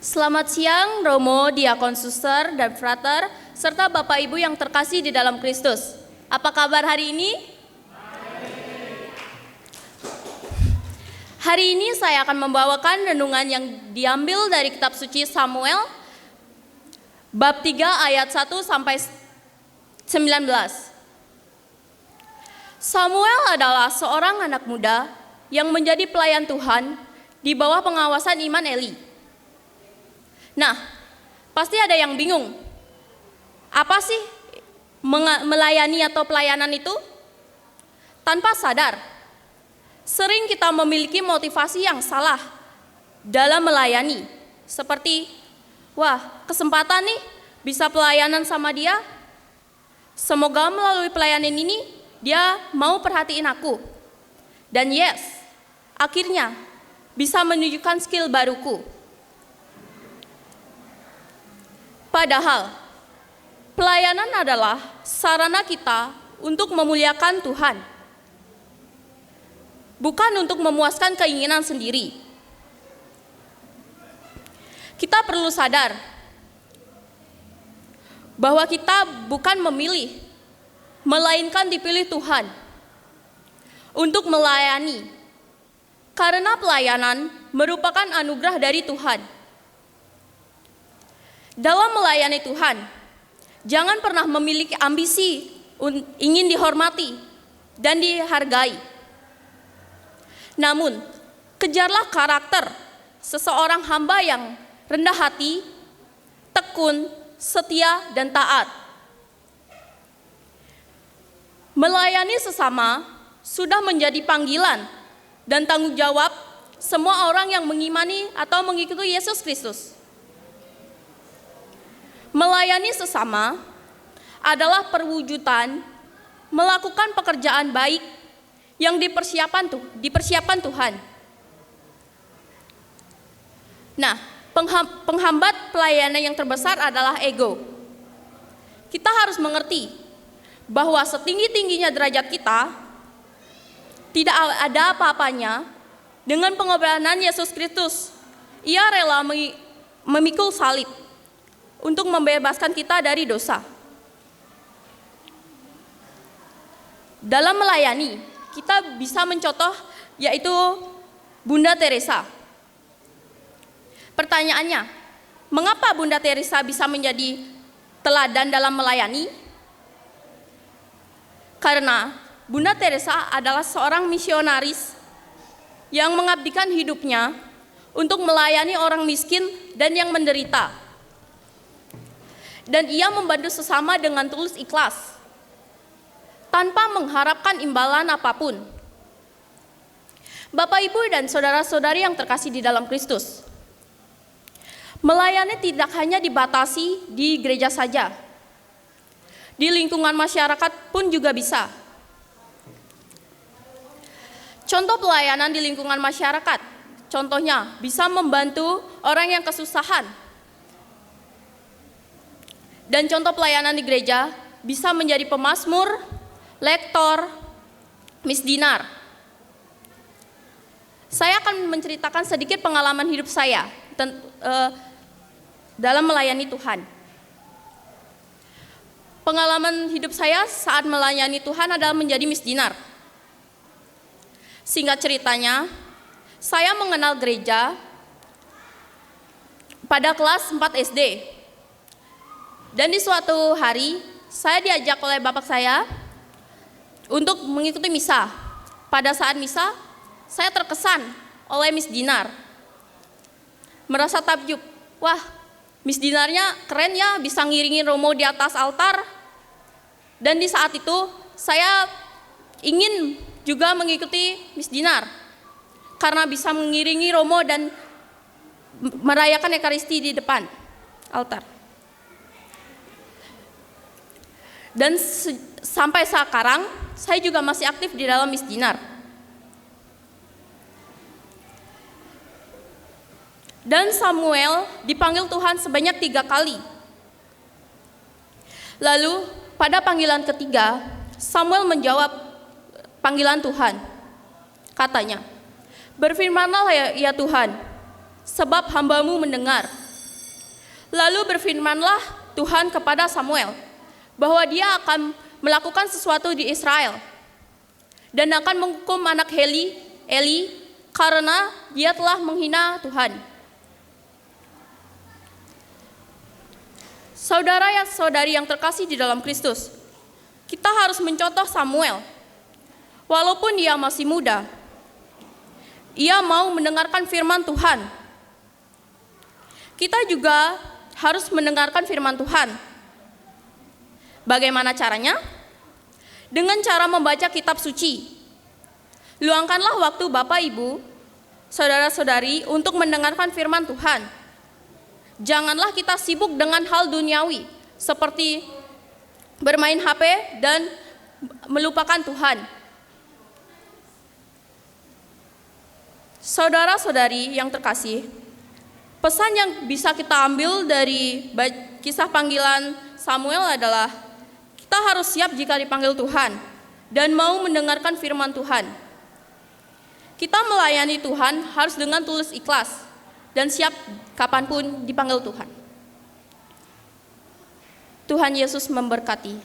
Selamat siang, Romo, Diakon Suster, dan Frater, serta Bapak Ibu yang terkasih di dalam Kristus. Apa kabar hari ini? Hari ini saya akan membawakan renungan yang diambil dari kitab suci Samuel, bab 3 ayat 1 sampai 19. Samuel adalah seorang anak muda yang menjadi pelayan Tuhan di bawah pengawasan Iman Eli. Nah, pasti ada yang bingung. Apa sih melayani atau pelayanan itu? Tanpa sadar, sering kita memiliki motivasi yang salah dalam melayani. Seperti, wah, kesempatan nih bisa pelayanan sama dia. Semoga melalui pelayanan ini dia mau perhatiin aku. Dan yes, akhirnya bisa menunjukkan skill baruku. Padahal, pelayanan adalah sarana kita untuk memuliakan Tuhan, bukan untuk memuaskan keinginan sendiri. Kita perlu sadar bahwa kita bukan memilih, melainkan dipilih Tuhan untuk melayani, karena pelayanan merupakan anugerah dari Tuhan. Dalam melayani Tuhan, jangan pernah memiliki ambisi ingin dihormati dan dihargai. Namun, kejarlah karakter seseorang hamba yang rendah hati, tekun, setia, dan taat. Melayani sesama sudah menjadi panggilan dan tanggung jawab semua orang yang mengimani atau mengikuti Yesus Kristus. Melayani sesama adalah perwujudan melakukan pekerjaan baik yang dipersiapkan Tuhan. Nah, penghambat pelayanan yang terbesar adalah ego. Kita harus mengerti bahwa setinggi-tingginya derajat kita, tidak ada apa-apanya dengan pengorbanan Yesus Kristus. Ia rela memikul salib untuk membebaskan kita dari dosa. Dalam melayani, kita bisa mencontoh yaitu Bunda Teresa. Pertanyaannya, mengapa Bunda Teresa bisa menjadi teladan dalam melayani? Karena Bunda Teresa adalah seorang misionaris yang mengabdikan hidupnya untuk melayani orang miskin dan yang menderita. Dan ia membantu sesama dengan tulus ikhlas, tanpa mengharapkan imbalan apapun. Bapak, Ibu, dan saudara-saudari yang terkasih di dalam Kristus, melayani tidak hanya dibatasi di gereja saja. Di lingkungan masyarakat pun juga bisa. Contoh pelayanan di lingkungan masyarakat, contohnya bisa membantu orang yang kesusahan. Dan contoh pelayanan di gereja bisa menjadi pemazmur, lektor, misdinar. Saya akan menceritakan sedikit pengalaman hidup saya dalam melayani Tuhan. Pengalaman hidup saya saat melayani Tuhan adalah menjadi misdinar. Singkat ceritanya, saya mengenal gereja pada kelas 4 SD. Dan di suatu hari, saya diajak oleh bapak saya untuk mengikuti misa. Pada saat misa, saya terkesan oleh Miss Dinar. Merasa takjub, wah, Miss Dinarnya keren ya, bisa ngiringin romo di atas altar. Dan di saat itu, saya ingin juga mengikuti Miss Dinar, karena bisa mengiringi romo dan merayakan Ekaristi di depan altar. Dan sampai sekarang, saya juga masih aktif di dalam Miss Dinar. Dan Samuel dipanggil Tuhan sebanyak 3 kali. Lalu pada panggilan ketiga, Samuel menjawab panggilan Tuhan. Katanya, "Berfirmanlah ya Tuhan, sebab hamba-Mu mendengar. Lalu berfirmanlah Tuhan kepada Samuel bahwa dia akan melakukan sesuatu di Israel dan akan menghukum anak Eli karena dia telah menghina Tuhan. Saudara-saudari yang terkasih di dalam Kristus, kita harus mencontoh Samuel. Walaupun dia masih muda, ia mau mendengarkan firman Tuhan. Kita juga harus mendengarkan firman Tuhan. Bagaimana caranya? Dengan cara membaca kitab suci. Luangkanlah waktu Bapak, Ibu, saudara-saudari untuk mendengarkan firman Tuhan. Janganlah kita sibuk dengan hal duniawi seperti bermain HP dan melupakan Tuhan. Saudara-saudari yang terkasih, pesan yang bisa kita ambil dari kisah panggilan Samuel adalah kita harus siap jika dipanggil Tuhan dan mau mendengarkan firman Tuhan. Kita melayani Tuhan harus dengan tulus ikhlas dan siap kapanpun dipanggil Tuhan. Tuhan Yesus memberkati.